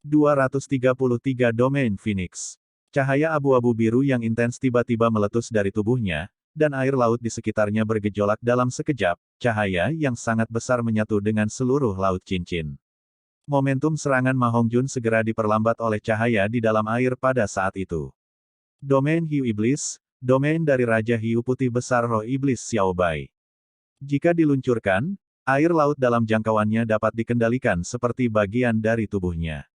233 Domain Phoenix. Cahaya abu-abu biru yang intens tiba-tiba meletus dari tubuhnya, dan air laut di sekitarnya bergejolak dalam sekejap, cahaya yang sangat besar menyatu dengan seluruh laut cincin. Momentum serangan Ma Hongjun segera diperlambat oleh cahaya di dalam air pada saat itu. Domain Hiu Iblis, domain dari Raja Hiu Putih Besar Roh Iblis Xiao Bai. Jika diluncurkan, air laut dalam jangkauannya dapat dikendalikan seperti bagian dari tubuhnya.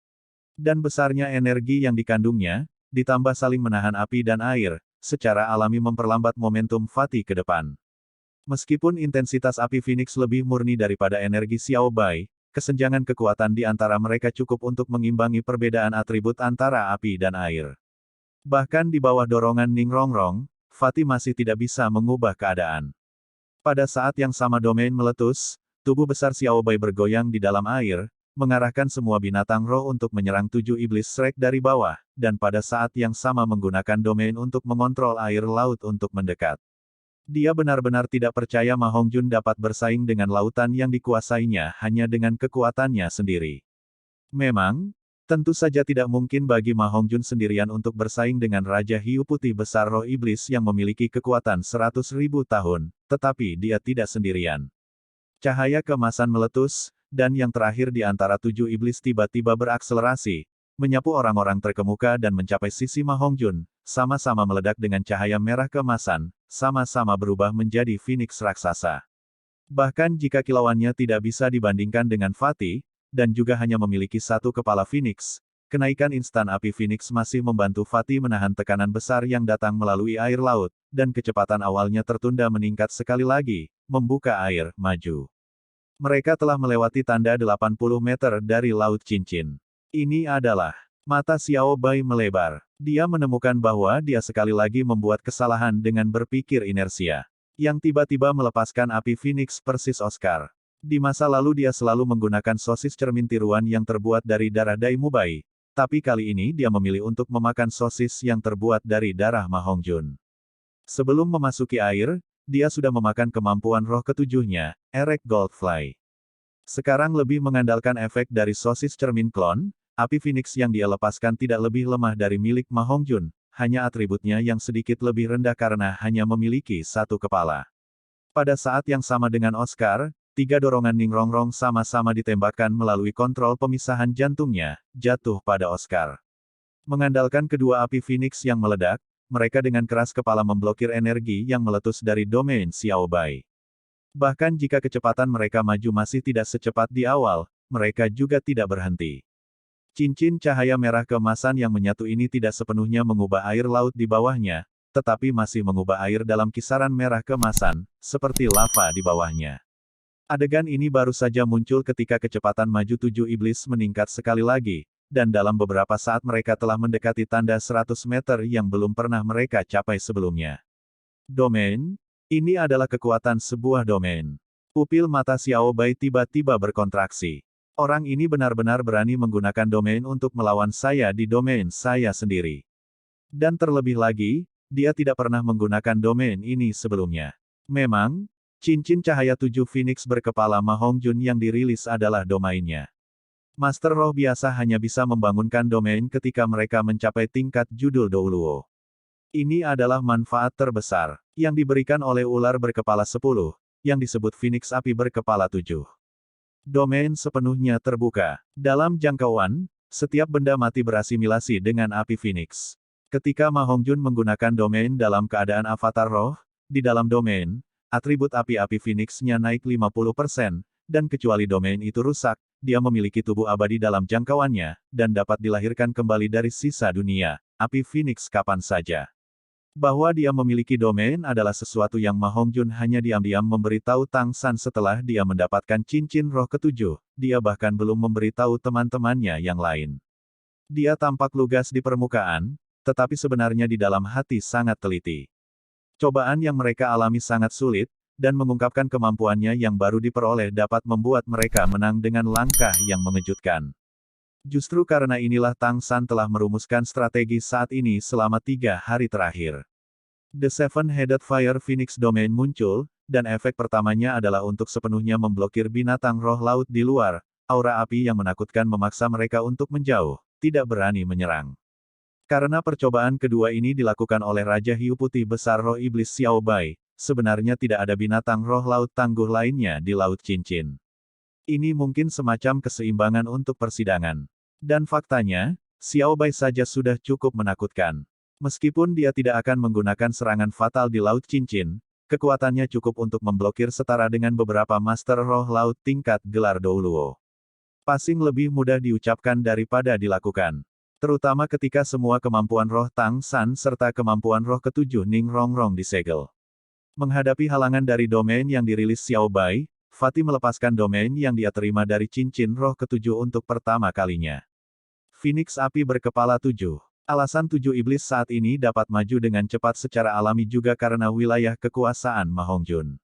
Dan besarnya energi yang dikandungnya, ditambah saling menahan api dan air, secara alami memperlambat momentum Fatih ke depan. Meskipun intensitas api Phoenix lebih murni daripada energi Xiao Bai, kesenjangan kekuatan di antara mereka cukup untuk mengimbangi perbedaan atribut antara api dan air. Bahkan di bawah dorongan Ning Rongrong, Fatih masih tidak bisa mengubah keadaan. Pada saat yang sama domain meletus, tubuh besar Xiao Bai bergoyang di dalam air, mengarahkan semua binatang roh untuk menyerang 7 iblis Shrek dari bawah, dan pada saat yang sama menggunakan domain untuk mengontrol air laut untuk mendekat. Dia benar-benar tidak percaya Ma Hongjun dapat bersaing dengan lautan yang dikuasainya hanya dengan kekuatannya sendiri. Memang, tentu saja tidak mungkin bagi Ma Hongjun sendirian untuk bersaing dengan Raja Hiu Putih Besar Roh Iblis yang memiliki kekuatan 100.000 tahun, tetapi dia tidak sendirian. Cahaya keemasan meletus, dan yang terakhir di antara 7 iblis tiba-tiba berakselerasi, menyapu orang-orang terkemuka dan mencapai sisi Ma Hongjun, sama-sama meledak dengan cahaya merah keemasan, sama-sama berubah menjadi Phoenix raksasa. Bahkan jika kilauannya tidak bisa dibandingkan dengan Fatih, dan juga hanya memiliki satu kepala Phoenix, kenaikan instan api Phoenix masih membantu Fatih menahan tekanan besar yang datang melalui air laut, dan kecepatan awalnya tertunda meningkat sekali lagi, membuka air, maju. Mereka telah melewati tanda 80 meter dari Laut Cincin. Ini adalah. Mata Xiao Bai melebar. Dia menemukan bahwa dia sekali lagi membuat kesalahan dengan berpikir inersia. Yang tiba-tiba melepaskan api Phoenix persis Oscar. Di masa lalu dia selalu menggunakan sosis cermin tiruan yang terbuat dari darah Dai Mubai. Tapi kali ini dia memilih untuk memakan sosis yang terbuat dari darah Ma Hongjun. Sebelum memasuki air, dia sudah memakan kemampuan roh ketujuhnya, Erek Goldfly. Sekarang lebih mengandalkan efek dari sosis cermin klon, api Phoenix yang dia lepaskan tidak lebih lemah dari milik Ma Hongjun, hanya atributnya yang sedikit lebih rendah karena hanya memiliki satu kepala. Pada saat yang sama dengan Oscar, 3 dorongan Ning Rongrong sama-sama ditembakkan melalui kontrol pemisahan jantungnya, jatuh pada Oscar. Mengandalkan kedua api Phoenix yang meledak, mereka dengan keras kepala memblokir energi yang meletus dari domain Xiao Bai. Bahkan jika kecepatan mereka maju masih tidak secepat di awal, mereka juga tidak berhenti. Cincin cahaya merah keemasan yang menyatu ini tidak sepenuhnya mengubah air laut di bawahnya, tetapi masih mengubah air dalam kisaran merah keemasan, seperti lava di bawahnya. Adegan ini baru saja muncul ketika kecepatan maju 7 iblis meningkat sekali lagi, dan dalam beberapa saat mereka telah mendekati tanda 100 meter yang belum pernah mereka capai sebelumnya. Domain, ini adalah kekuatan sebuah domain. Pupil mata Xiao Bai tiba-tiba berkontraksi. Orang ini benar-benar berani menggunakan domain untuk melawan saya di domain saya sendiri. Dan terlebih lagi, dia tidak pernah menggunakan domain ini sebelumnya. Memang, cincin cahaya 7 Phoenix berkepala Ma Hongjun yang dirilis adalah domainnya. Master roh biasa hanya bisa membangunkan domain ketika mereka mencapai tingkat judul Douluo. Ini adalah manfaat terbesar yang diberikan oleh ular berkepala 10, yang disebut Phoenix api berkepala 7. Domain sepenuhnya terbuka. Dalam jangkauan, setiap benda mati berasimilasi dengan api Phoenix. Ketika Ma Hongjun menggunakan domain dalam keadaan avatar roh, di dalam domain, atribut api-api Phoenix-nya naik 50%, dan kecuali domain itu rusak, dia memiliki tubuh abadi dalam jangkauannya, dan dapat dilahirkan kembali dari sisa dunia, api Phoenix kapan saja. Bahwa dia memiliki domain adalah sesuatu yang Ma Hongjun hanya diam-diam memberitahu Tang San setelah dia mendapatkan cincin roh ketujuh, dia bahkan belum memberitahu teman-temannya yang lain. Dia tampak lugas di permukaan, tetapi sebenarnya di dalam hati sangat teliti. Cobaan yang mereka alami sangat sulit, dan mengungkapkan kemampuannya yang baru diperoleh dapat membuat mereka menang dengan langkah yang mengejutkan. Justru karena inilah Tang San telah merumuskan strategi saat ini selama 3 hari terakhir. The Seven-Headed Fire Phoenix Domain muncul, dan efek pertamanya adalah untuk sepenuhnya memblokir binatang roh laut di luar, aura api yang menakutkan memaksa mereka untuk menjauh, tidak berani menyerang. Karena percobaan kedua ini dilakukan oleh Raja Hiu Putih Besar Roh Iblis Xiao Bai, sebenarnya tidak ada binatang roh laut tangguh lainnya di Laut Cincin. Ini mungkin semacam keseimbangan untuk persidangan. Dan faktanya, Xiao Bai saja sudah cukup menakutkan. Meskipun dia tidak akan menggunakan serangan fatal di Laut Cincin, kekuatannya cukup untuk memblokir setara dengan beberapa Master Roh Laut tingkat gelar Douluo. Passing lebih mudah diucapkan daripada dilakukan. Terutama ketika semua kemampuan roh Tang San serta kemampuan roh ketujuh Ning Rongrong disegel. Menghadapi halangan dari domain yang dirilis Xiao Bai, Fatih melepaskan domain yang dia terima dari cincin roh ketujuh untuk pertama kalinya. Phoenix Api Berkepala 7. Alasan 7 iblis saat ini dapat maju dengan cepat secara alami juga karena wilayah kekuasaan Ma Hongjun.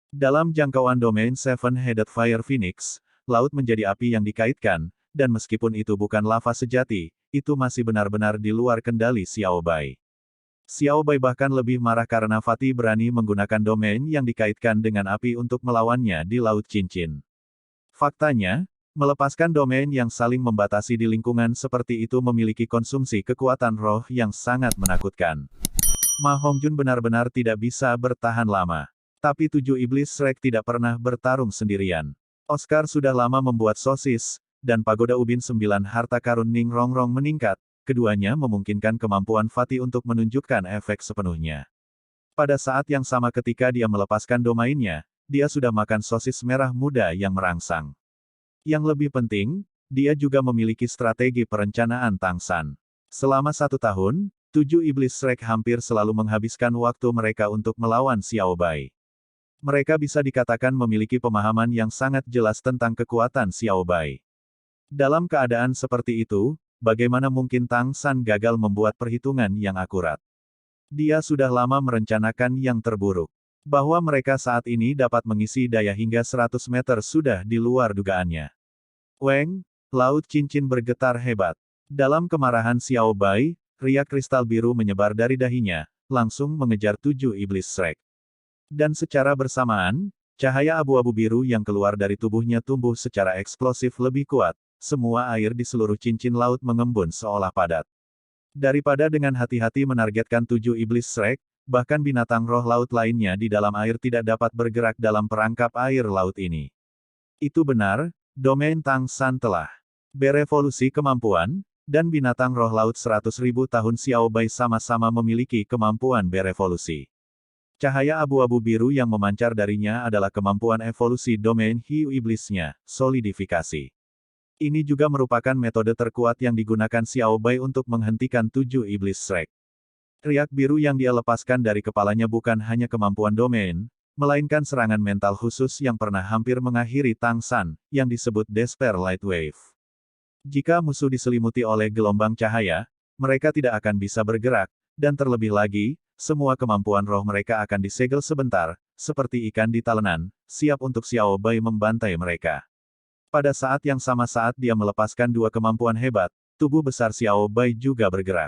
Dalam jangkauan domain Seven-Headed Fire Phoenix, laut menjadi api yang dikaitkan, dan meskipun itu bukan lava sejati, itu masih benar-benar di luar kendali Xiao Bai. Xiao Bai bahkan lebih marah karena Fatih berani menggunakan domain yang dikaitkan dengan api untuk melawannya di Laut Cincin. Faktanya, melepaskan domain yang saling membatasi di lingkungan seperti itu memiliki konsumsi kekuatan roh yang sangat menakutkan. Ma Hongjun benar-benar tidak bisa bertahan lama. Tapi 7 iblis Shrek tidak pernah bertarung sendirian. Oscar sudah lama membuat sosis, dan pagoda ubin 9 harta karun Ning Rongrong meningkat, keduanya memungkinkan kemampuan Fatih untuk menunjukkan efek sepenuhnya. Pada saat yang sama ketika dia melepaskan domainnya, dia sudah makan sosis merah muda yang merangsang. Yang lebih penting, dia juga memiliki strategi perencanaan Tang San. Selama 1 tahun, 7 iblis Shrek hampir selalu menghabiskan waktu mereka untuk melawan Xiao Bai. Mereka bisa dikatakan memiliki pemahaman yang sangat jelas tentang kekuatan Xiao Bai. Dalam keadaan seperti itu, bagaimana mungkin Tang San gagal membuat perhitungan yang akurat? Dia sudah lama merencanakan yang terburuk. Bahwa mereka saat ini dapat mengisi daya hingga 100 meter sudah di luar dugaannya. Weng, Laut Cincin bergetar hebat. Dalam kemarahan Xiao Bai, riak kristal biru menyebar dari dahinya, langsung mengejar 7 iblis Shrek. Dan secara bersamaan, cahaya abu-abu biru yang keluar dari tubuhnya tumbuh secara eksplosif lebih kuat. Semua air di seluruh cincin laut mengembun seolah padat. Daripada dengan hati-hati menargetkan 7 iblis Shrek, bahkan binatang roh laut lainnya di dalam air tidak dapat bergerak dalam perangkap air laut ini. Itu benar, domain Tang San telah berevolusi kemampuan, dan binatang roh laut 100.000 tahun Xiao Bai sama-sama memiliki kemampuan berevolusi. Cahaya abu-abu biru yang memancar darinya adalah kemampuan evolusi domain hiu iblisnya, solidifikasi. Ini juga merupakan metode terkuat yang digunakan Xiao Bai untuk menghentikan 7 iblis Shrek. Riak biru yang dia lepaskan dari kepalanya bukan hanya kemampuan domain, melainkan serangan mental khusus yang pernah hampir mengakhiri Tang San, yang disebut Despair Light Wave. Jika musuh diselimuti oleh gelombang cahaya, mereka tidak akan bisa bergerak, dan terlebih lagi, semua kemampuan roh mereka akan disegel sebentar, seperti ikan di talenan, siap untuk Xiao Bai membantai mereka. Pada saat yang sama saat dia melepaskan 2 kemampuan hebat, tubuh besar Xiao Bai juga bergerak.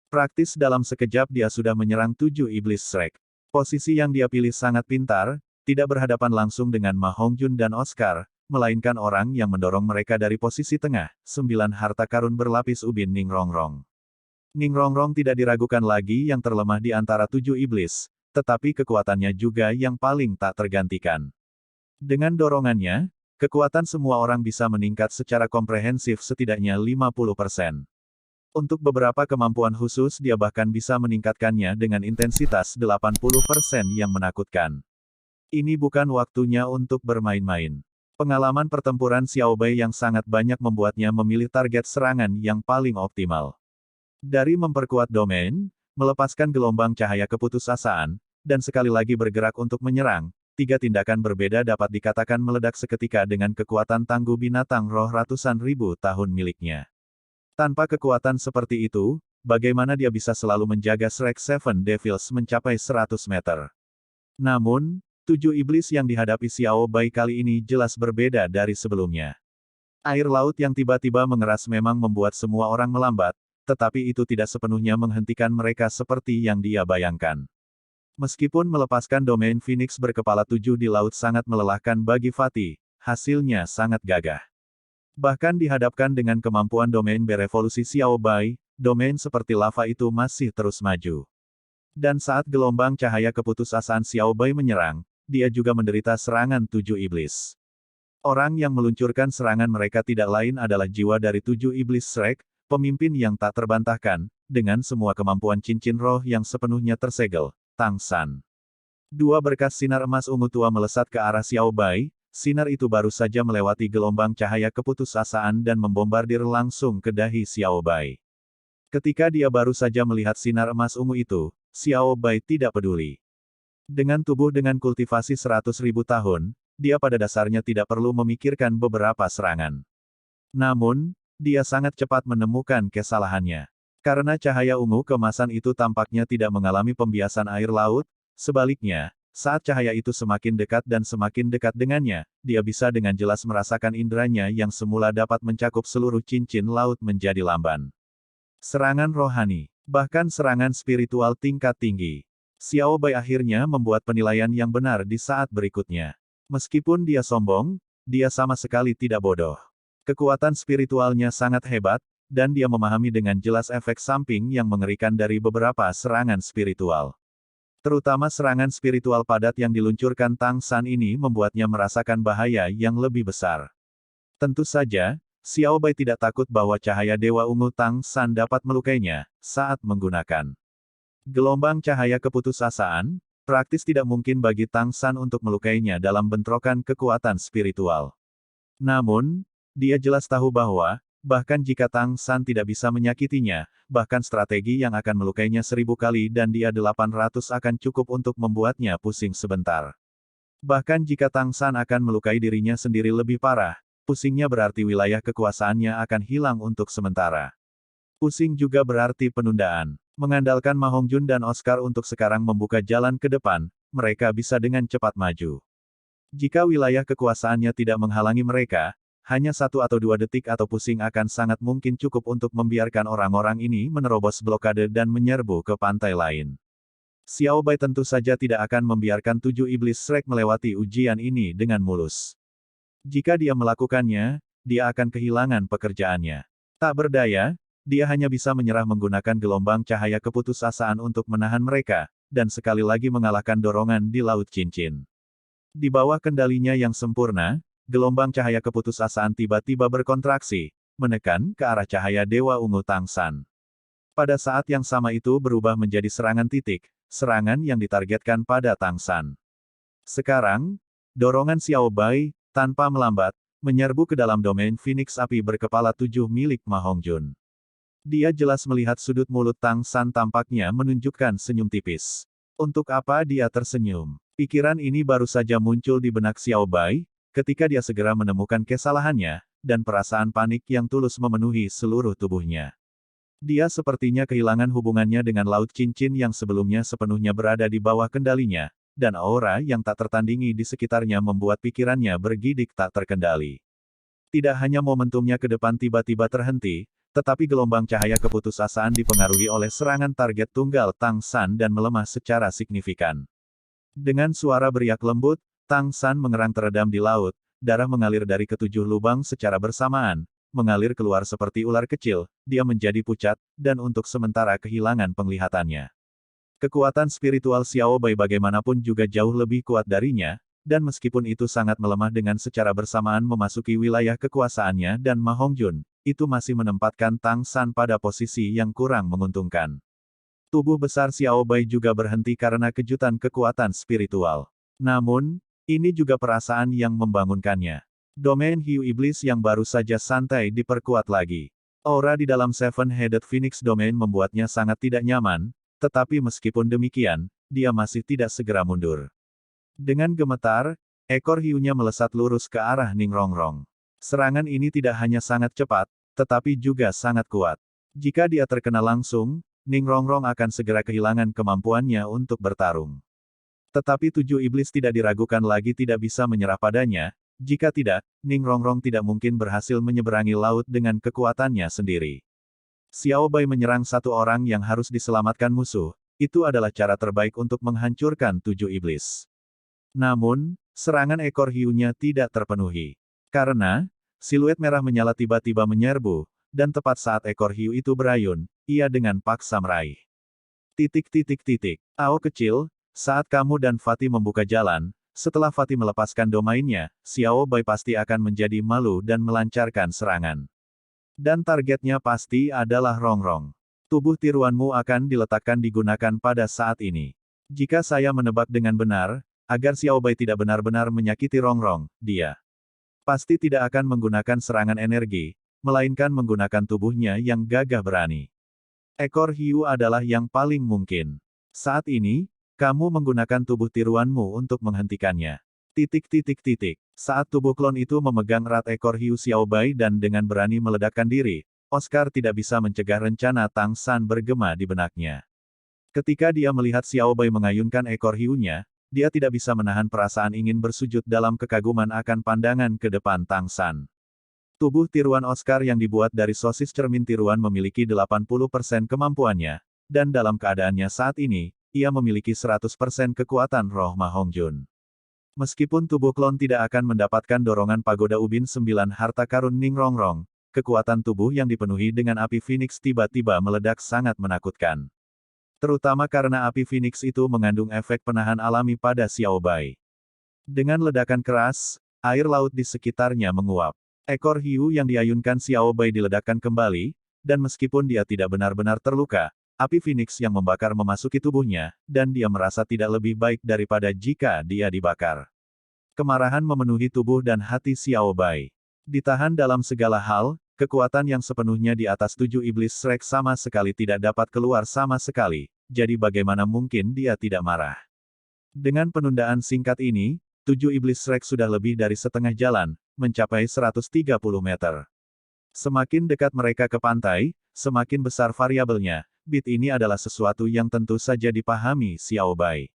Praktis dalam sekejap dia sudah menyerang 7 iblis Shrek. Posisi yang dia pilih sangat pintar, tidak berhadapan langsung dengan Ma Hongjun dan Oscar, melainkan orang yang mendorong mereka dari posisi tengah, 9 harta karun berlapis ubin Ning Rongrong. Ning Rongrong tidak diragukan lagi yang terlemah di antara 7 iblis, tetapi kekuatannya juga yang paling tak tergantikan. Dengan dorongannya, kekuatan semua orang bisa meningkat secara komprehensif setidaknya 50%. Untuk beberapa kemampuan khusus dia bahkan bisa meningkatkannya dengan intensitas 80% yang menakutkan. Ini bukan waktunya untuk bermain-main. Pengalaman pertempuran Xiao Bai yang sangat banyak membuatnya memilih target serangan yang paling optimal. Dari memperkuat domain, melepaskan gelombang cahaya keputusasaan, dan sekali lagi bergerak untuk menyerang, 3 tindakan berbeda dapat dikatakan meledak seketika dengan kekuatan tangguh binatang roh ratusan ribu tahun miliknya. Tanpa kekuatan seperti itu, bagaimana dia bisa selalu menjaga Shrek Seven Devils mencapai 100 meter? Namun, 7 iblis yang dihadapi Xiao Bai kali ini jelas berbeda dari sebelumnya. Air laut yang tiba-tiba mengeras memang membuat semua orang melambat, tetapi itu tidak sepenuhnya menghentikan mereka seperti yang dia bayangkan. Meskipun melepaskan domain Phoenix berkepala 7 di laut sangat melelahkan bagi Fatih, hasilnya sangat gagah. Bahkan dihadapkan dengan kemampuan domain berevolusi Xiao Bai, domain seperti lava itu masih terus maju. Dan saat gelombang cahaya keputusasaan Xiao Bai menyerang, dia juga menderita serangan 7 iblis. Orang yang meluncurkan serangan mereka tidak lain adalah jiwa dari 7 iblis Shrek, pemimpin yang tak terbantahkan, dengan semua kemampuan cincin roh yang sepenuhnya tersegel, Tang San. Dua berkas sinar emas ungu tua melesat ke arah Xiao Bai, sinar itu baru saja melewati gelombang cahaya keputusasaan dan membombardir langsung ke dahi Xiao Bai. Ketika dia baru saja melihat sinar emas ungu itu, Xiao Bai tidak peduli. Dengan tubuh dengan kultivasi 100.000 tahun, dia pada dasarnya tidak perlu memikirkan beberapa serangan. Namun, dia sangat cepat menemukan kesalahannya. Karena cahaya ungu kemasan itu tampaknya tidak mengalami pembiasan air laut, sebaliknya, saat cahaya itu semakin dekat dengannya, dia bisa dengan jelas merasakan inderanya yang semula dapat mencakup seluruh cincin laut menjadi lamban. Serangan rohani, bahkan serangan spiritual tingkat tinggi. Xiao Bai akhirnya membuat penilaian yang benar di saat berikutnya. Meskipun dia sombong, dia sama sekali tidak bodoh. Kekuatan spiritualnya sangat hebat, dan dia memahami dengan jelas efek samping yang mengerikan dari beberapa serangan spiritual. Terutama serangan spiritual padat yang diluncurkan Tang San ini membuatnya merasakan bahaya yang lebih besar. Tentu saja, Xiao Bai tidak takut bahwa cahaya Dewa Ungu Tang San dapat melukainya, saat menggunakan gelombang cahaya keputusasaan, praktis tidak mungkin bagi Tang San untuk melukainya dalam bentrokan kekuatan spiritual. Namun, dia jelas tahu bahwa, bahkan jika Tang San tidak bisa menyakitinya, bahkan strategi yang akan melukainya 1000 kali dan dia 800 akan cukup untuk membuatnya pusing sebentar. Bahkan jika Tang San akan melukai dirinya sendiri lebih parah, pusingnya berarti wilayah kekuasaannya akan hilang untuk sementara. Pusing juga berarti penundaan. Mengandalkan Ma Hongjun dan Oscar untuk sekarang membuka jalan ke depan, mereka bisa dengan cepat maju. Jika wilayah kekuasaannya tidak menghalangi mereka, hanya 1 atau 2 detik atau pusing akan sangat mungkin cukup untuk membiarkan orang-orang ini menerobos blokade dan menyerbu ke pantai lain. Xiao Bai tentu saja tidak akan membiarkan 7 iblis Shrek melewati ujian ini dengan mulus. Jika dia melakukannya, dia akan kehilangan pekerjaannya. Tak berdaya, dia hanya bisa menyerah menggunakan gelombang cahaya keputusasaan untuk menahan mereka, dan sekali lagi mengalahkan dorongan di Laut Cincin. Di bawah kendalinya yang sempurna, gelombang cahaya keputusasaan tiba-tiba berkontraksi, menekan ke arah cahaya Dewa Ungu Tang San. Pada saat yang sama itu berubah menjadi serangan titik, serangan yang ditargetkan pada Tang San. Sekarang, dorongan Xiao Bai, tanpa melambat, menyerbu ke dalam domain Phoenix Api berkepala 7 milik Ma Hongjun. Dia jelas melihat sudut mulut Tang San tampaknya menunjukkan senyum tipis. Untuk apa dia tersenyum? Pikiran ini baru saja muncul di benak Xiao Bai, ketika dia segera menemukan kesalahannya, dan perasaan panik yang tulus memenuhi seluruh tubuhnya. Dia sepertinya kehilangan hubungannya dengan Laut Cincin yang sebelumnya sepenuhnya berada di bawah kendalinya, dan aura yang tak tertandingi di sekitarnya membuat pikirannya bergidik tak terkendali. Tidak hanya momentumnya ke depan tiba-tiba terhenti, tetapi gelombang cahaya keputusasaan dipengaruhi oleh serangan target tunggal Tang San dan melemah secara signifikan. Dengan suara beriak lembut, Tang San mengerang teredam di laut, darah mengalir dari ketujuh lubang secara bersamaan, mengalir keluar seperti ular kecil, dia menjadi pucat, dan untuk sementara kehilangan penglihatannya. Kekuatan spiritual Xiao Bai bagaimanapun juga jauh lebih kuat darinya, dan meskipun itu sangat melemah dengan secara bersamaan memasuki wilayah kekuasaannya dan Ma Hongjun, itu masih menempatkan Tang San pada posisi yang kurang menguntungkan. Tubuh besar Xiao Bai juga berhenti karena kejutan kekuatan spiritual. Namun, ini juga perasaan yang membangunkannya. Domain hiu iblis yang baru saja santai diperkuat lagi. Aura di dalam Seven-Headed Phoenix Domain membuatnya sangat tidak nyaman, tetapi meskipun demikian, dia masih tidak segera mundur. Dengan gemetar, ekor hiunya melesat lurus ke arah Ning Rongrong. Serangan ini tidak hanya sangat cepat, tetapi juga sangat kuat. Jika dia terkena langsung, Ning Rongrong akan segera kehilangan kemampuannya untuk bertarung. Tetapi 7 iblis tidak diragukan lagi tidak bisa menyerah padanya, jika tidak, Ning Rongrong tidak mungkin berhasil menyeberangi laut dengan kekuatannya sendiri. Xiao Bai menyerang satu orang yang harus diselamatkan musuh, itu adalah cara terbaik untuk menghancurkan 7 iblis. Namun, serangan ekor hiunya tidak terpenuhi. Karena, Siluet merah menyala tiba-tiba menyerbu, dan tepat saat ekor hiu itu berayun, ia dengan paksa meraih. Ao kecil, saat kamu dan Fatih membuka jalan, setelah Fatih melepaskan domainnya, Xiao Bai pasti akan menjadi malu dan melancarkan serangan. Dan targetnya pasti adalah Rongrong. Tubuh tiruanmu akan diletakkan digunakan pada saat ini. Jika saya menebak dengan benar, agar Xiao Bai tidak benar-benar menyakiti Rongrong, dia pasti tidak akan menggunakan serangan energi, melainkan menggunakan tubuhnya yang gagah berani. Ekor hiu adalah yang paling mungkin. Saat ini, kamu menggunakan tubuh tiruanmu untuk menghentikannya. Saat tubuh klon itu memegang erat ekor hiu Xiao Bai dan dengan berani meledakkan diri, Oscar tidak bisa mencegah rencana Tang San bergema di benaknya. Ketika dia melihat Xiao Bai mengayunkan ekor hiunya, dia tidak bisa menahan perasaan ingin bersujud dalam kekaguman akan pandangan ke depan Tang San. Tubuh tiruan Oscar yang dibuat dari sosis cermin tiruan memiliki 80% kemampuannya, dan dalam keadaannya saat ini, ia memiliki 100% kekuatan roh Ma Hongjun. Meskipun tubuh klon tidak akan mendapatkan dorongan pagoda ubin 9 harta karun Ning Rongrong, kekuatan tubuh yang dipenuhi dengan api Phoenix tiba-tiba meledak sangat menakutkan. Terutama karena api Phoenix itu mengandung efek penahan alami pada Xiao Bai. Dengan ledakan keras, air laut di sekitarnya menguap. Ekor hiu yang diayunkan Xiao Bai diledakkan kembali, dan meskipun dia tidak benar-benar terluka, api Phoenix yang membakar memasuki tubuhnya, dan dia merasa tidak lebih baik daripada jika dia dibakar. Kemarahan memenuhi tubuh dan hati Xiao Bai. Ditahan dalam segala hal, kekuatan yang sepenuhnya di atas 7 iblis Shrek sama sekali tidak dapat keluar sama sekali, jadi bagaimana mungkin dia tidak marah. Dengan penundaan singkat ini, 7 iblis Shrek sudah lebih dari setengah jalan, mencapai 130 meter. Semakin dekat mereka ke pantai, semakin besar variabelnya, beat ini adalah sesuatu yang tentu saja dipahami Xiao Bai.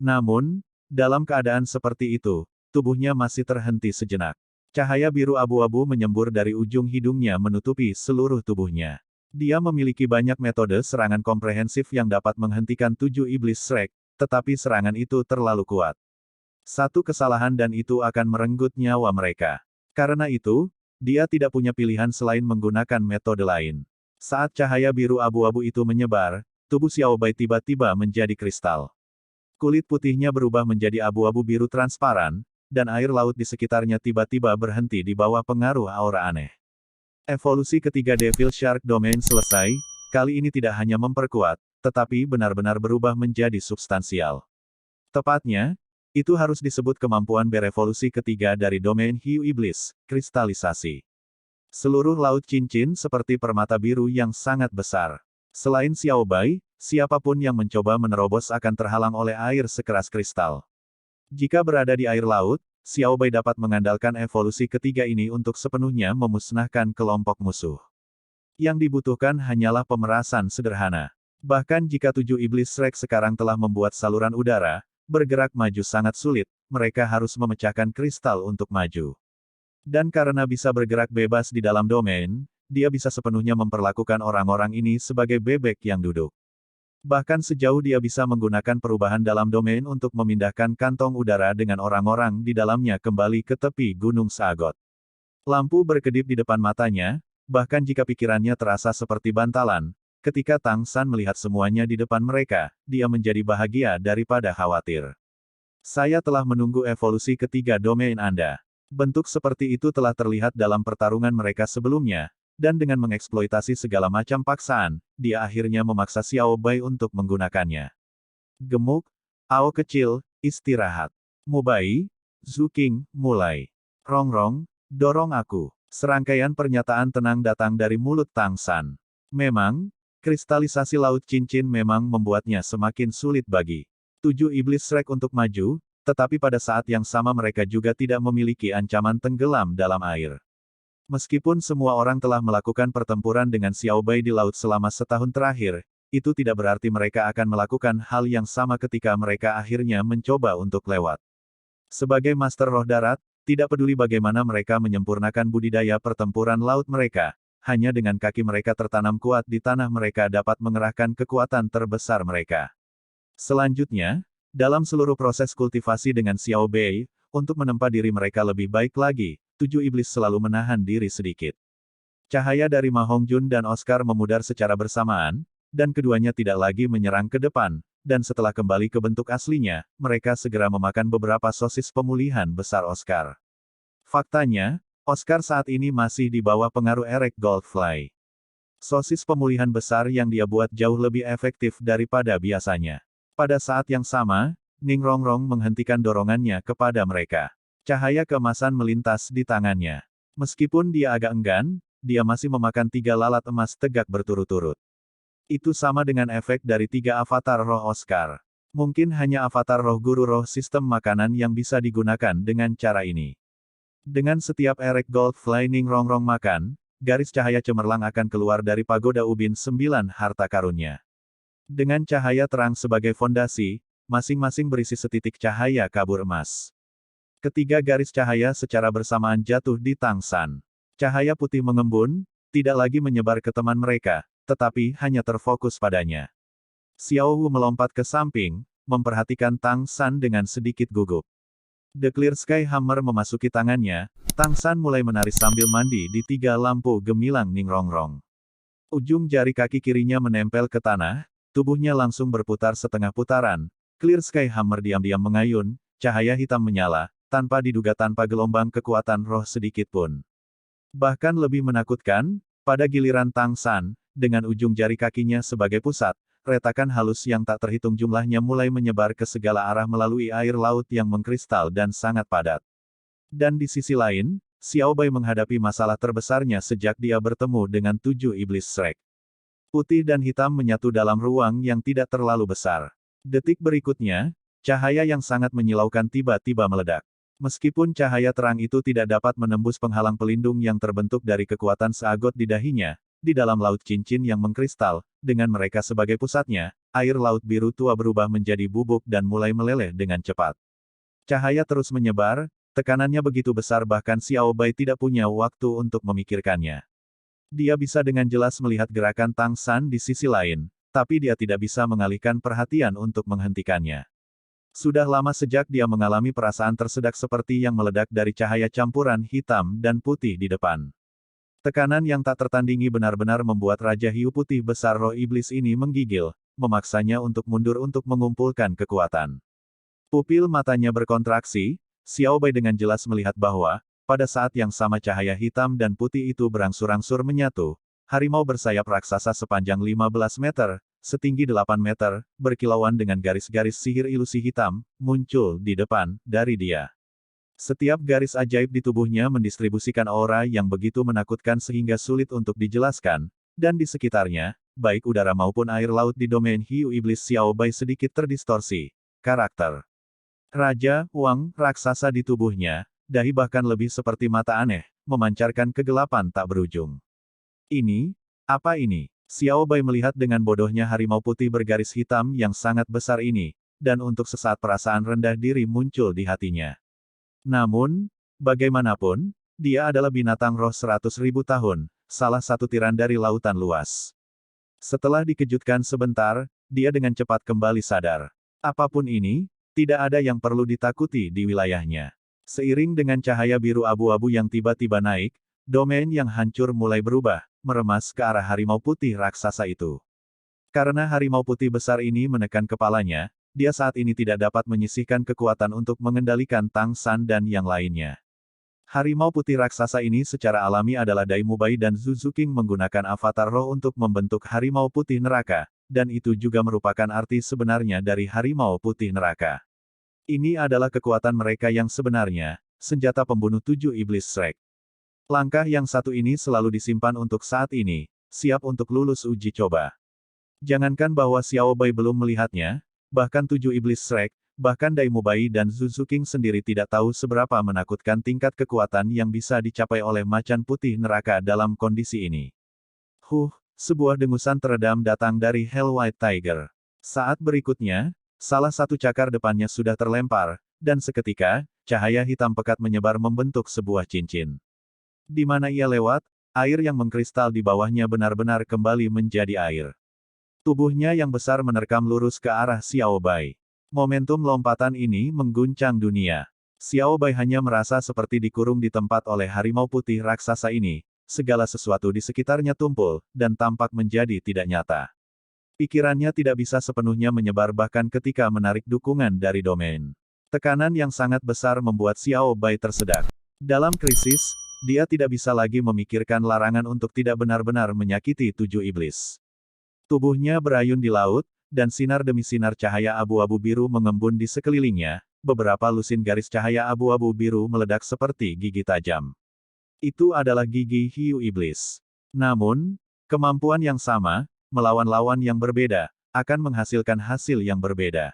Namun, dalam keadaan seperti itu, tubuhnya masih terhenti sejenak. Cahaya biru abu-abu menyembur dari ujung hidungnya menutupi seluruh tubuhnya. Dia memiliki banyak metode serangan komprehensif yang dapat menghentikan 7 iblis Shrek, tetapi serangan itu terlalu kuat. Satu kesalahan dan itu akan merenggut nyawa mereka. Karena itu, dia tidak punya pilihan selain menggunakan metode lain. Saat cahaya biru abu-abu itu menyebar, tubuh Xiao Bai tiba-tiba menjadi kristal. Kulit putihnya berubah menjadi abu-abu biru transparan, dan air laut di sekitarnya tiba-tiba berhenti di bawah pengaruh aura aneh. Evolusi ketiga Devil Shark Domain selesai, kali ini tidak hanya memperkuat, tetapi benar-benar berubah menjadi substansial. Tepatnya, itu harus disebut kemampuan berevolusi ketiga dari domain hiu iblis, kristalisasi. Seluruh laut cincin seperti permata biru yang sangat besar. Selain Xiao Bai, siapapun yang mencoba menerobos akan terhalang oleh air sekeras kristal. Jika berada di air laut, Xiao Bai dapat mengandalkan evolusi ketiga ini untuk sepenuhnya memusnahkan kelompok musuh. Yang dibutuhkan hanyalah pemerasan sederhana. Bahkan jika 7 iblis Shrek sekarang telah membuat saluran udara, bergerak maju sangat sulit, mereka harus memecahkan kristal untuk maju. Dan karena bisa bergerak bebas di dalam domain, dia bisa sepenuhnya memperlakukan orang-orang ini sebagai bebek yang duduk. Bahkan sejauh dia bisa menggunakan perubahan dalam domain untuk memindahkan kantong udara dengan orang-orang di dalamnya kembali ke tepi Gunung Sagot. Lampu berkedip di depan matanya, bahkan jika pikirannya terasa seperti bantalan. Ketika Tang San melihat semuanya di depan mereka, dia menjadi bahagia daripada khawatir. Saya telah menunggu evolusi ketiga domain Anda. Bentuk seperti itu telah terlihat dalam pertarungan mereka sebelumnya, dan dengan mengeksploitasi segala macam paksaan, dia akhirnya memaksa Xiao Bai untuk menggunakannya. Gemuk, Ao kecil, istirahat. Mubai, Zuking, mulai. Rongrong, dorong aku. Serangkaian pernyataan tenang datang dari mulut Tang San. Memang, kristalisasi laut cincin memang membuatnya semakin sulit bagi 7 iblis Shrek untuk maju, tetapi pada saat yang sama mereka juga tidak memiliki ancaman tenggelam dalam air. Meskipun semua orang telah melakukan pertempuran dengan Xiao Bai di laut selama setahun terakhir, itu tidak berarti mereka akan melakukan hal yang sama ketika mereka akhirnya mencoba untuk lewat. Sebagai Master Roh Darat, tidak peduli bagaimana mereka menyempurnakan budidaya pertempuran laut mereka, hanya dengan kaki mereka tertanam kuat di tanah mereka dapat mengerahkan kekuatan terbesar mereka. Selanjutnya, dalam seluruh proses kultivasi dengan Xiao Bai, untuk menempa diri mereka lebih baik lagi, 7 iblis selalu menahan diri sedikit. Cahaya dari Ma Hongjun dan Oscar memudar secara bersamaan, dan keduanya tidak lagi menyerang ke depan, dan setelah kembali ke bentuk aslinya, mereka segera memakan beberapa sosis pemulihan besar Oscar. Faktanya, Oscar saat ini masih di bawah pengaruh Erek Goldfly. Sosis pemulihan besar yang dia buat jauh lebih efektif daripada biasanya. Pada saat yang sama, Ning Rongrong menghentikan dorongannya kepada mereka. Cahaya keemasan melintas di tangannya. Meskipun dia agak enggan, dia masih memakan 3 lalat emas tegak berturut-turut. Itu sama dengan efek dari 3 avatar roh Oscar. Mungkin hanya avatar roh guru roh sistem makanan yang bisa digunakan dengan cara ini. Dengan setiap Erek Goldfly Ning Rongrong makan, garis cahaya cemerlang akan keluar dari pagoda ubin 9 harta karunnya. Dengan cahaya terang sebagai fondasi, masing-masing berisi setitik cahaya kabur emas. Ketiga garis cahaya secara bersamaan jatuh di Tang San. Cahaya putih mengembun, tidak lagi menyebar ke teman mereka, tetapi hanya terfokus padanya. Xiao Wu melompat ke samping, memperhatikan Tang San dengan sedikit gugup. The Clear Sky Hammer memasuki tangannya, Tang San mulai menari sambil mandi di 3 lampu gemilang Ning Rongrong. Ujung jari kaki kirinya menempel ke tanah, tubuhnya langsung berputar setengah putaran. Clear Sky Hammer diam-diam mengayun, cahaya hitam menyala, tanpa diduga tanpa gelombang kekuatan roh sedikit pun. Bahkan lebih menakutkan, pada giliran Tang San, dengan ujung jari kakinya sebagai pusat, retakan halus yang tak terhitung jumlahnya mulai menyebar ke segala arah melalui air laut yang mengkristal dan sangat padat. Dan di sisi lain, Xiao Bai menghadapi masalah terbesarnya sejak dia bertemu dengan 7 iblis Shrek. Putih dan hitam menyatu dalam ruang yang tidak terlalu besar. Detik berikutnya, cahaya yang sangat menyilaukan tiba-tiba meledak. Meskipun cahaya terang itu tidak dapat menembus penghalang pelindung yang terbentuk dari kekuatan seagot di dahinya, di dalam laut cincin yang mengkristal, dengan mereka sebagai pusatnya, air laut biru tua berubah menjadi bubuk dan mulai meleleh dengan cepat. Cahaya terus menyebar, tekanannya begitu besar bahkan Xiao Bai tidak punya waktu untuk memikirkannya. Dia bisa dengan jelas melihat gerakan Tang San di sisi lain, tapi dia tidak bisa mengalihkan perhatian untuk menghentikannya. Sudah lama sejak dia mengalami perasaan tersedak seperti yang meledak dari cahaya campuran hitam dan putih di depan. Tekanan yang tak tertandingi benar-benar membuat Raja Hiu Putih Besar Roh Iblis ini menggigil, memaksanya untuk mundur untuk mengumpulkan kekuatan. Pupil matanya berkontraksi, Xiao Bai dengan jelas melihat bahwa, pada saat yang sama cahaya hitam dan putih itu berangsur-angsur menyatu, harimau bersayap raksasa sepanjang 15 meter, setinggi 8 meter, berkilauan dengan garis-garis sihir ilusi hitam, muncul di depan, dari dia. Setiap garis ajaib di tubuhnya mendistribusikan aura yang begitu menakutkan sehingga sulit untuk dijelaskan, dan di sekitarnya, baik udara maupun air laut di domain Hiu Iblis Xiao Bai sedikit terdistorsi. Karakter Raja, Wang, raksasa di tubuhnya, dahi bahkan lebih seperti mata aneh, memancarkan kegelapan tak berujung. Ini, apa ini? Xiao Bai melihat dengan bodohnya harimau putih bergaris hitam yang sangat besar ini, dan untuk sesaat perasaan rendah diri muncul di hatinya. Namun, bagaimanapun, dia adalah binatang roh 100.000 tahun, salah satu tiran dari lautan luas. Setelah dikejutkan sebentar, dia dengan cepat kembali sadar. Apapun ini, tidak ada yang perlu ditakuti di wilayahnya. Seiring dengan cahaya biru abu-abu yang tiba-tiba naik, domain yang hancur mulai berubah, meremas ke arah harimau putih raksasa itu. Karena harimau putih besar ini menekan kepalanya, dia saat ini tidak dapat menyisihkan kekuatan untuk mengendalikan Tang San dan yang lainnya. Harimau putih raksasa ini secara alami adalah Dai Mubai dan Zhu King menggunakan avatar roh untuk membentuk harimau putih neraka, dan itu juga merupakan arti sebenarnya dari harimau putih neraka. Ini adalah kekuatan mereka yang sebenarnya, senjata pembunuh 7 iblis Shrek. Langkah yang satu ini selalu disimpan untuk saat ini, siap untuk lulus uji coba. Jangankan bahwa Xiao Bai belum melihatnya, bahkan 7 iblis Shrek, bahkan Dai Mubai dan Zhu King sendiri tidak tahu seberapa menakutkan tingkat kekuatan yang bisa dicapai oleh macan putih neraka dalam kondisi ini. Sebuah dengusan teredam datang dari Hell White Tiger. Saat berikutnya, salah satu cakar depannya sudah terlempar, dan seketika, cahaya hitam pekat menyebar membentuk sebuah cincin. Di mana ia lewat, air yang mengkristal di bawahnya benar-benar kembali menjadi air. Tubuhnya yang besar menerkam lurus ke arah Xiao Bai. Momentum lompatan ini mengguncang dunia. Xiao Bai hanya merasa seperti dikurung di tempat oleh harimau putih raksasa ini, segala sesuatu di sekitarnya tumpul, dan tampak menjadi tidak nyata. Pikirannya tidak bisa sepenuhnya menyebar bahkan ketika menarik dukungan dari domain. Tekanan yang sangat besar membuat Xiao Bai tersedak. Dalam krisis, dia tidak bisa lagi memikirkan larangan untuk tidak benar-benar menyakiti 7 iblis. Tubuhnya berayun di laut, dan sinar demi sinar cahaya abu-abu biru mengembun di sekelilingnya, beberapa lusin garis cahaya abu-abu biru meledak seperti gigi tajam. Itu adalah gigi hiu iblis. Namun, kemampuan yang sama, melawan lawan yang berbeda, akan menghasilkan hasil yang berbeda.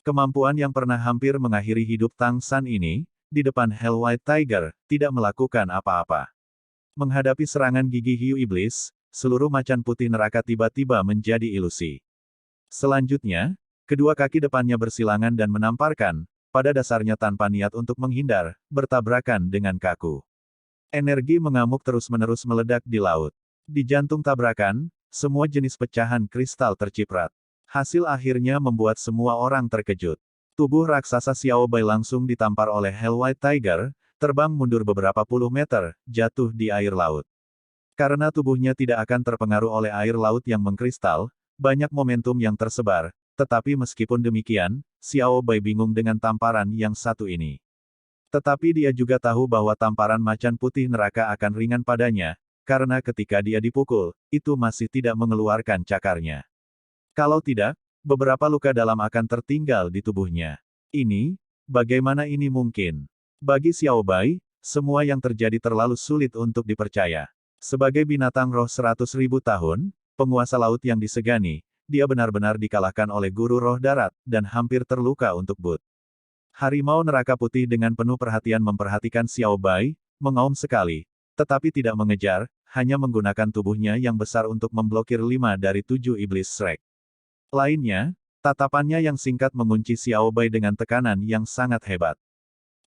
Kemampuan yang pernah hampir mengakhiri hidup Tang San ini, di depan Hell White Tiger, tidak melakukan apa-apa. Menghadapi serangan gigi hiu iblis, seluruh macan putih neraka tiba-tiba menjadi ilusi. Selanjutnya, kedua kaki depannya bersilangan dan menamparkan, pada dasarnya tanpa niat untuk menghindar, bertabrakan dengan kaku. Energi mengamuk terus-menerus meledak di laut. Di jantung tabrakan, semua jenis pecahan kristal terciprat. Hasil akhirnya membuat semua orang terkejut. Tubuh raksasa Xiao Bai langsung ditampar oleh Hell White Tiger, terbang mundur beberapa puluh meter, jatuh di air laut. Karena tubuhnya tidak akan terpengaruh oleh air laut yang mengkristal, banyak momentum yang tersebar, tetapi meskipun demikian, Xiao Bai bingung dengan tamparan yang satu ini. Tetapi dia juga tahu bahwa tamparan macan putih neraka akan ringan padanya, karena ketika dia dipukul, itu masih tidak mengeluarkan cakarnya. Kalau tidak, beberapa luka dalam akan tertinggal di tubuhnya. Bagaimana ini mungkin? Bagi Xiao Bai, semua yang terjadi terlalu sulit untuk dipercaya. Sebagai binatang roh 100.000 tahun, penguasa laut yang disegani, dia benar-benar dikalahkan oleh guru roh darat, dan hampir terluka untuk but. Harimau neraka putih dengan penuh perhatian memperhatikan Xiao Bai, mengaum sekali, tetapi tidak mengejar, hanya menggunakan tubuhnya yang besar untuk memblokir 5 dari 7 iblis Shrek. Lainnya, tatapannya yang singkat mengunci Xiao Bai dengan tekanan yang sangat hebat.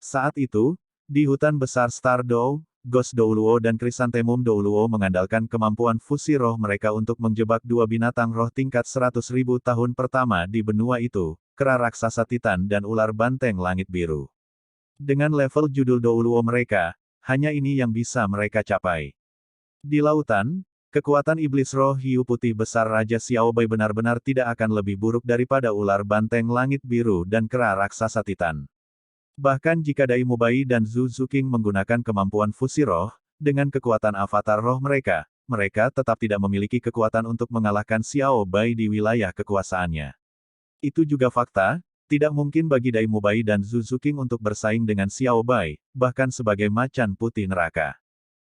Saat itu, di hutan besar Star Dow, Ghost Douluo dan Chrysanthemum Douluo mengandalkan kemampuan fusi roh mereka untuk menjebak dua binatang roh tingkat 100.000 tahun pertama di benua itu, kera raksasa Titan dan ular banteng langit biru. Dengan level judul Douluo mereka, hanya ini yang bisa mereka capai. Di lautan, kekuatan iblis roh hiu putih besar Raja Xiao Bai benar-benar tidak akan lebih buruk daripada ular banteng langit biru dan kera raksasa Titan. Bahkan jika Dai Mubai dan Zhu Zuqing menggunakan kemampuan fusi roh, dengan kekuatan avatar roh mereka, mereka tetap tidak memiliki kekuatan untuk mengalahkan Xiao Bai di wilayah kekuasaannya. Itu juga fakta, tidak mungkin bagi Dai Mubai dan Zhu Zuqing untuk bersaing dengan Xiao Bai, bahkan sebagai macan putih neraka.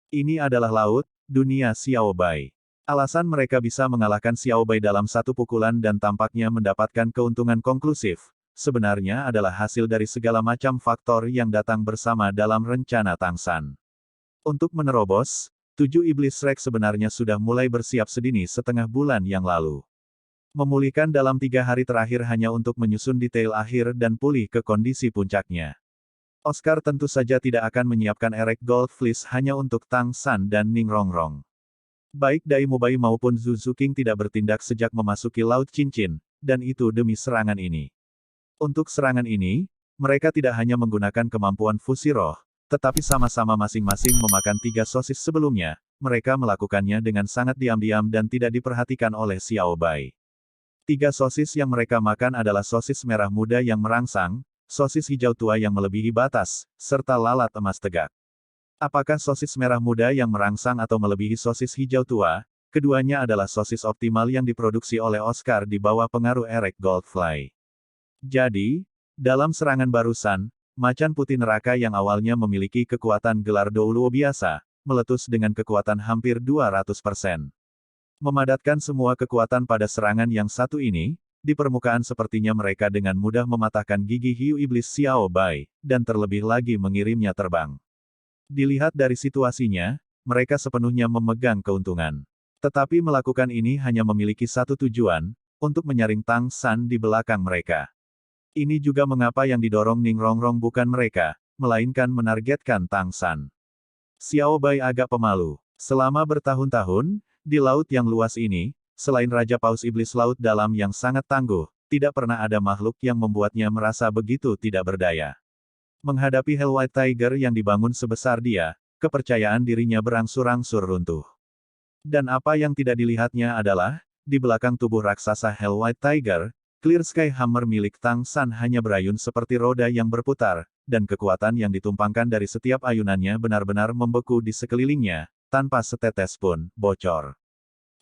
Ini adalah laut, dunia Xiao Bai. Alasan mereka bisa mengalahkan Xiao Bai dalam satu pukulan dan tampaknya mendapatkan keuntungan konklusif, sebenarnya adalah hasil dari segala macam faktor yang datang bersama dalam rencana Tang San. Untuk menerobos, 7 iblis Shrek sebenarnya sudah mulai bersiap sedini setengah bulan yang lalu. Memulihkan dalam 3 hari terakhir hanya untuk menyusun detail akhir dan pulih ke kondisi puncaknya. Oscar tentu saja tidak akan menyiapkan Erek Gold Fleece hanya untuk Tang San dan Ning Rongrong. Baik Dai Mubai maupun Zhu Zuqing tidak bertindak sejak memasuki Laut Cincin, dan itu demi serangan ini. Untuk serangan ini, mereka tidak hanya menggunakan kemampuan fusi roh, tetapi sama-sama masing-masing memakan 3 sosis sebelumnya, mereka melakukannya dengan sangat diam-diam dan tidak diperhatikan oleh Xiao Bai. 3 sosis yang mereka makan adalah sosis merah muda yang merangsang, sosis hijau tua yang melebihi batas, serta lalat emas tegak. Apakah sosis merah muda yang merangsang atau melebihi sosis hijau tua? Keduanya adalah sosis optimal yang diproduksi oleh Oscar di bawah pengaruh Erek Goldfly. Jadi, dalam serangan barusan, macan putih neraka yang awalnya memiliki kekuatan gelar Douluo biasa, meletus dengan kekuatan hampir 200%. Memadatkan semua kekuatan pada serangan yang satu ini, di permukaan sepertinya mereka dengan mudah mematahkan gigi hiu iblis Xiao Bai, dan terlebih lagi mengirimnya terbang. Dilihat dari situasinya, mereka sepenuhnya memegang keuntungan. Tetapi melakukan ini hanya memiliki satu tujuan, untuk menyaring Tang San di belakang mereka. Ini juga mengapa yang didorong Ning Rongrong bukan mereka, melainkan menargetkan Tang San. Xiao Bai agak pemalu. Selama bertahun-tahun, di laut yang luas ini, selain Raja Paus Iblis Laut Dalam yang sangat tangguh, tidak pernah ada makhluk yang membuatnya merasa begitu tidak berdaya. Menghadapi Hell White Tiger yang dibangun sebesar dia, kepercayaan dirinya berangsur-angsur runtuh. Dan apa yang tidak dilihatnya adalah, di belakang tubuh raksasa Hell White Tiger, Clear Sky Hammer milik Tang San hanya berayun seperti roda yang berputar, dan kekuatan yang ditumpangkan dari setiap ayunannya benar-benar membeku di sekelilingnya, tanpa setetes pun bocor.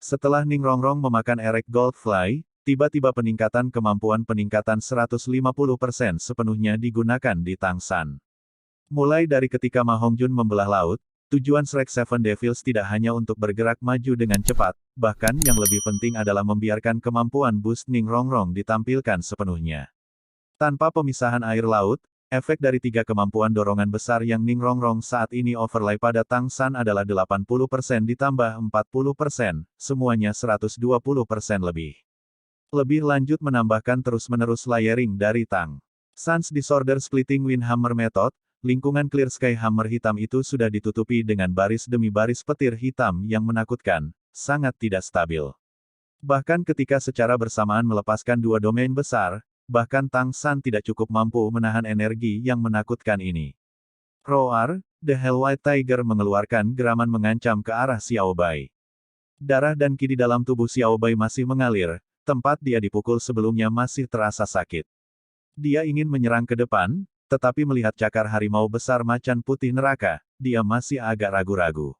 Setelah Ning Rongrong memakan Erek Goldfly, tiba-tiba peningkatan kemampuan peningkatan 150% sepenuhnya digunakan di Tang San. Mulai dari ketika Ma Hongjun membelah laut, tujuan Shrek Seven Devils tidak hanya untuk bergerak maju dengan cepat, bahkan yang lebih penting adalah membiarkan kemampuan boost Ning Rongrong ditampilkan sepenuhnya. Tanpa pemisahan air laut, efek dari tiga kemampuan dorongan besar yang Ning Rongrong saat ini overlay pada Tang San adalah 80% ditambah 40%, semuanya 120% lebih. Lebih lanjut menambahkan terus-menerus layering dari Tang San's Disorder Splitting Wind Hammer Method, lingkungan Clear Sky Hammer hitam itu sudah ditutupi dengan baris demi baris petir hitam yang menakutkan, sangat tidak stabil. Bahkan ketika secara bersamaan melepaskan dua domain besar, bahkan Tang San tidak cukup mampu menahan energi yang menakutkan ini. Roar, The Hell White Tiger mengeluarkan geraman mengancam ke arah Xiao Bai. Darah dan ki di dalam tubuh Xiao Bai masih mengalir, tempat dia dipukul sebelumnya masih terasa sakit. Dia ingin menyerang ke depan, tetapi melihat cakar harimau besar macan putih neraka, dia masih agak ragu-ragu.